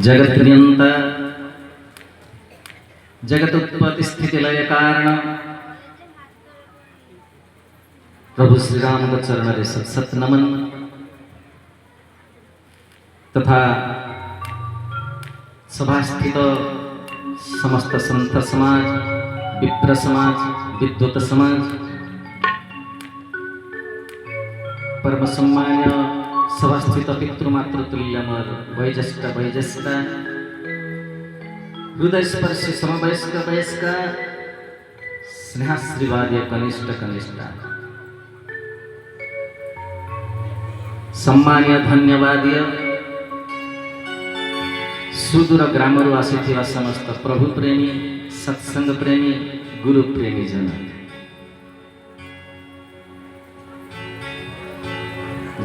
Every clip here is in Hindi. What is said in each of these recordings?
जगत्नियंत जगत उत्पत्ति स्थिति लय कारण प्रभु श्री राम का चरण रे सत नमन तथा सभा स्थित समस्त संत समाज विप्र समाज विद्वत समाज परम सम्मान्य सभास्थित पितृमातृतुल्य वैज्येष्ठ वैज्येष्ठ हृदय स्पर्शी समवयस्क वयस्क स्नेहाश्रीवाद्य कनिष्ठ कनिष्ठ सम्मान्य धन्यवाद्य सुदूर ग्रामरू आसीथिबा समस्त प्रभु प्रेमी सत्संग प्रेमी गुरु प्रेमी जन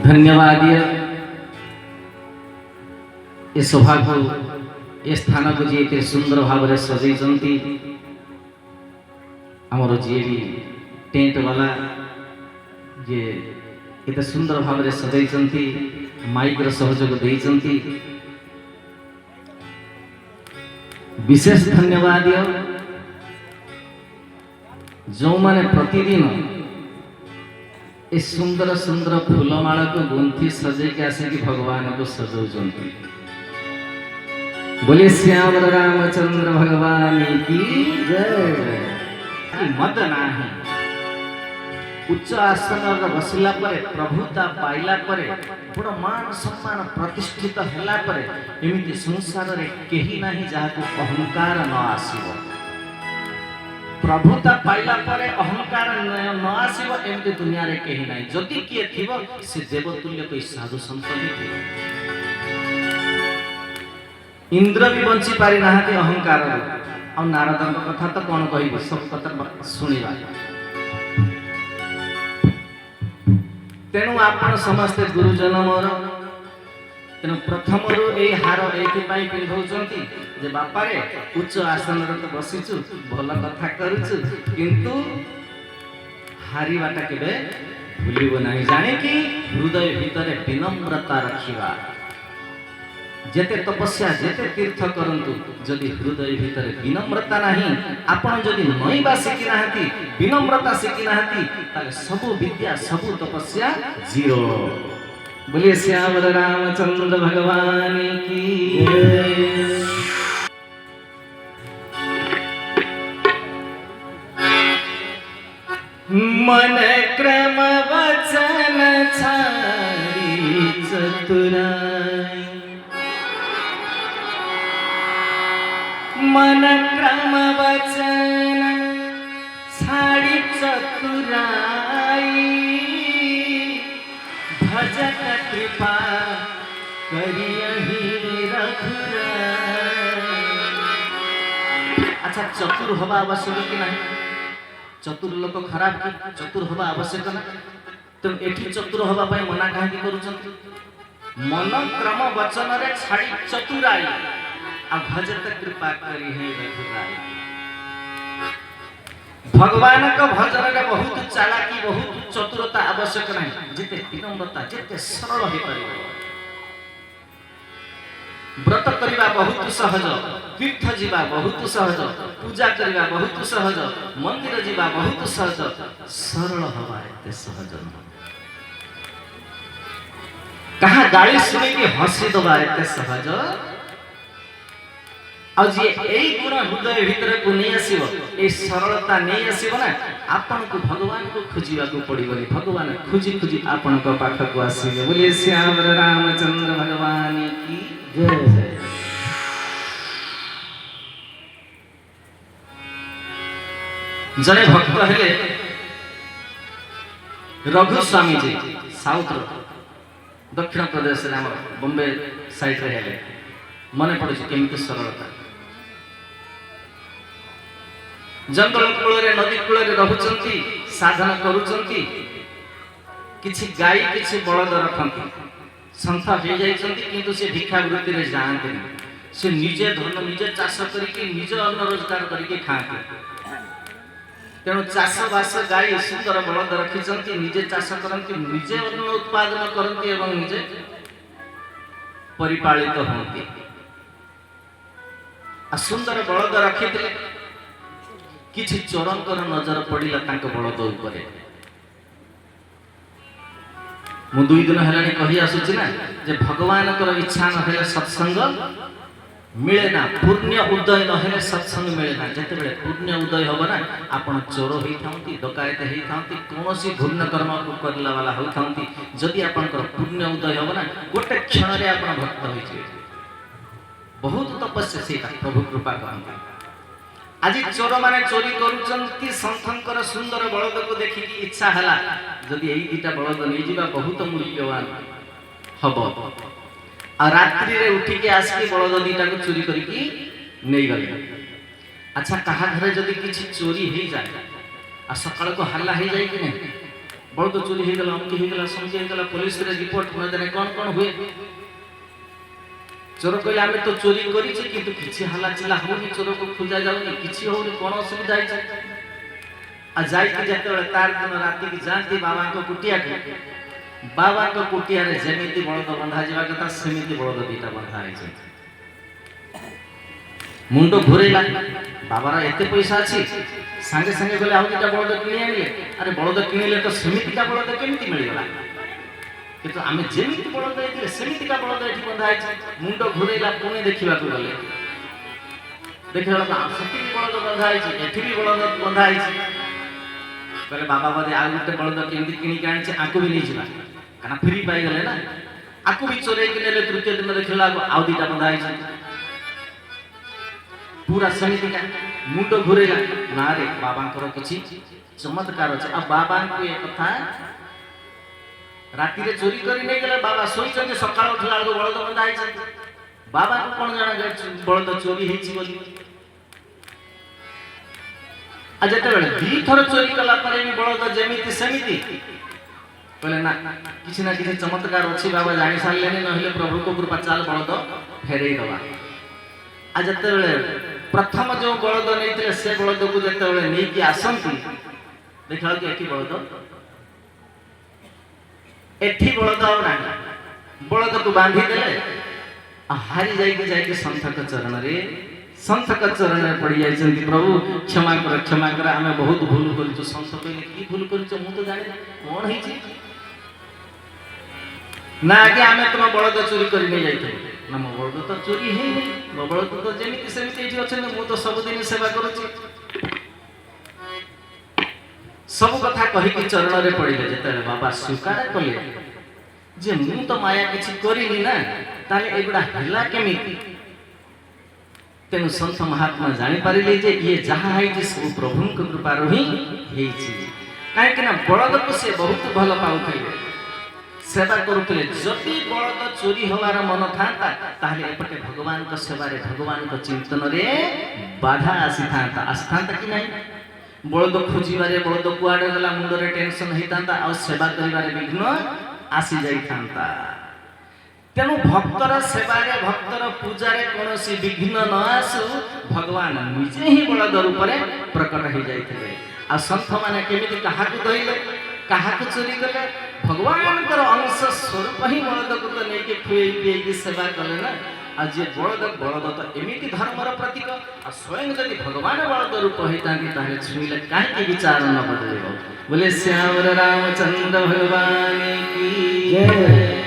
धन्यवाद्य ए सभा को ए स्थान को जी सुंदर भाव में सजई आमर जी भी टेंट वाला जे एते सुंदर भाव में सजई माइक रो सहयोग देइचंती विशेष धन्यवाद्य जो माने प्रतिदिन ए सुंदर सुंदर फूलमाला को गुंथी सजे के आसे कि भगवान को सजौचंती बोले श्याम रामचंद्र भगवान की जय। मत नाही उच्च आसन बसला परे प्रभुता पाइला परे बड़ मान सम्मान प्रतिष्ठित हला परे एमिति संसार रे केही नाही जाहाको अहंकार न आसीबो प्रभुता पाइला परे अहंकार न आसीबो एमिति दुनिया रे केही नाही जति किए थिबो से देवतुल्य कोई साधु संत भी थिबो इंद्र भी बंची पारि नाहाती अहंकार आ नारदन कथा तो कोन कहिबो सब कथा सुनिबा तेणु आपण समस्ते गुरुजन मोर तेणु प्रथम ए हार एपाई पिंधौचंती जे बापा रे उच्च आसन रे तो बसिचु भल कथा करूचु किंतु हारिबाटा केबे भूलिबो नाही जाने कि हृदय भितरे विनम्रता रखिबा जेते तपस्या जेते तीर्थ करंतु जदि हृदय भितरे विनम्रता नहीं आपण जदि नईबा शिखि नाहती विनम्रता शिखि नाहती ताले सबु विद्या सबु तपस्या जीरो। बोलिए श्याम रामचंद्र भगवान की जय। मन क्रम वचन छाड़ी चतुराई मन क्रम वचन छाड़ी चतुराई भजत कृपा करियहि रघुराई। अच्छा चतुर हवा आवश्यक कि नहीं चतुर लोक खराब कि चतुर हवा आवश्यक ना तो एठी चतुर हवा पाई मना काहे करूछन मन क्रम वचन रे छाड़ी चतुराई आ भजत कृपा करी है रघुराई। भगवान का भजन रे बहुत चालाकी बहुत चतुरता आवश्यक नहीं जिते विनम्रता जिते सरल हे परिबो व्रत करिबा बहुत सहज तीर्थ जीवा बहुत सहज पूजा करिबा बहुत सहज मंदिर जीवा बहुत सहज सरल हवा एते सहज कहा गाली सुनी के हंसी दबा एते सहज आज ये गुण हृदय भीतर को नहीं आसीबो ए सरलता नहीं आसीबो ना आपन को भगवान को खोजिबा को पड़िबो भगवान खोजी खोजी आपन को पाख को आसीबे। बोलिए श्याम रामचंद्र भगवान की जय। जने भक्त हेले रघु स्वामी जी साउथ दक्षिण प्रदेश रे हमर बॉम्बे साइड रे हेले मने पड़े केमिति सरलता जंगल कूल रे नदी कूल रे रहुचंती साधन करूचंती किछि गाई किछि बळद रखंती संथा हो जाइछंती किंतु से भिक्षा वृत्ति रे जानते से निजे धन निजे चाष करिके निजे अन्न रोजगार करिके खाते तेणु चाष बास गाई सुंदर बळद रखिचंती निजे चाष करंती निजे अन्न उत्पादन करंती एवं निजे परिपालित होती सुंदर बलद रखिथिले किछि चोरंकर नजर पड़िला तांको बलद उपरे। मु 2 दिन हेलानी कहि आसुछि ना जे भगवान कर इच्छा न हेले सत्संग मिले ना, पुण्य उदय न हेले सत्संग मिले ना। जते बेले पुण्य उदय होबो ना आपण चोर होई थांती, डकायत होई थांती, कोनोसी घृण्य कर्म को करला वाला होई थांती, जदि आपण कर पुण्य उदय होबो ना गोटे क्षण रे आपण भक्त होई जे। बहुत तपस्या सेटा प्रभु कृपा करंती। आज चोर माने चोरी करूचंती, संथंकर सुंदर बलद को देखि इच्छा हला जदि एई दिटा बलद नै जिबा बहुत मूल्यवान हबो। आ रात्रि रे उठी के आसकी बलद दीटा को चोरी करके नहीं गले। अच्छा कहा घरे जदि किछि चोरी हो जाए आ सकाळ को हल्ला हो जाए कि नहीं, बलद चोरी हो गला, अमकी हो गला, समझी हो गला, पुलिस रे रिपोर्ट न देने कोन कोन हुए। चोर कहले आमे तो चोरी करी छी किंतु किछि हल्ला चिल्ला होनी, चोर को खोजा जाउनी, किछि होनी, कोन असुविधा है छै। आ जाई के जते बेले तार दिन राति की जानती बाबा को कुटिया के, बाबा को कुटिया रे जेमिति बलद बंधा जीवा कथा सेमिति बलद दीटा बंधा है छै। मुंडो घुरेला, बाबा रा एते पैसा अछि, संगे संगे गले आउ दीटा बलद किनि आनिले। अरे बलद किनिले तो सेमिति का बलद केमिति मिल गला, किंतु आमे जेमिति बलद देथिले सेमिति का बलद एठी बंधा है छै। मुंडो घुरेला, पुणे देखिबा को गले, देखिला सेति बलद बंधा है छै, एठी भी बलद बंधा है छै। कहले बाबा बदे आ गुटे बलद केमिति किनि के आनि छै, आकु भी नै जिबा काना फ्री पाई गले ना, आकु भी चोरे के नेले। तृतीय दिन देखला आउ दीटा बंधा है छै, पूरा समिति का मुंडो घुरेला। ना रे बाबा कर किछि चमत्कार अछि। आ बाबा को ए कथा राति रे चोरी करी नै गेले, बाबा सोइछन सकाळ उठला को बलद बंधा है छै। बाबा को कोन जाना बलद चोरी हे छी बोली। आ जते बेले दी थर चोरी कला परे भी बलद जेमिति सेमिति कहले ना किछि ना किछि चमत्कार अछि, बाबा जानि सारले नै, नहिले प्रभु को कृपा चाल बलद फेरै दवा। आ जते बेले प्रथम जो बलद नैथिले से बलद को जते बेले नै कि आसंती देखा कि एकी बलद एठी बलद आ ना, बलद को बांधी देले आ हारी जाई के संथक चरण रे, संथक चरण रे पड़ी जाइछन्ती। प्रभु क्षमा कर आमे बहुत भूल करिछु। संत कहले की भूल करिछु मु तो जानि कोन हे छी ना, आगे आमे तुम बलद चोरी करी नै जाइथे ना, मो बलद तो चोरी हे नै, मो बलद तो जेमिति सेमिति एठी अछन, मु तो सब दिन सेवा करूछि। सब कथा कहि के चरण रे पड़िले। जते बाबा स्वीकार कले जे मु तो माया किछि करिनी ना, ताले एगुडा हला केमिति। तेनु संत महात्मा जानि पारिले जे ये जहा है जे सब प्रभु को कृपा रही हे छी। काहे कि ना बलद को से बहुत भल पाउथिले, सेवा करुथिले। जति बलद चोरी होवार मन थांता ताहले एपटे भगवान को सेवा रे, भगवान को चिंतन रे बाधा आसी थांता, आस्थांता कि नहीं। बलद खोजिबारे बलद कुआडे गला मुंडरे टेंशन हेतांता, आ सेवा करिबारे विघ्न आसी जाई थांता। तेणु भक्तर सेवारे भक्तर पूजारे कोनोसी विघ्न न आसु, भगवान निजे ही बलद रूप रे प्रकट हो जाइथिले। आ संत माने केमिति काहाकु दइले, काहाकु चोरी कले, भगवान कर अंश स्वरूप ही बलद को तो नै के खुई पिए की सेवा कले ना। आ जे बलद तो एमिति धर्मर प्रतीक, आ स्वयं यदि भगवान बलद रूप हेतांती ताहे छुइले काहे के विचार न बदलेबो। बोले श्याम रामचंद्र भगवान की जय।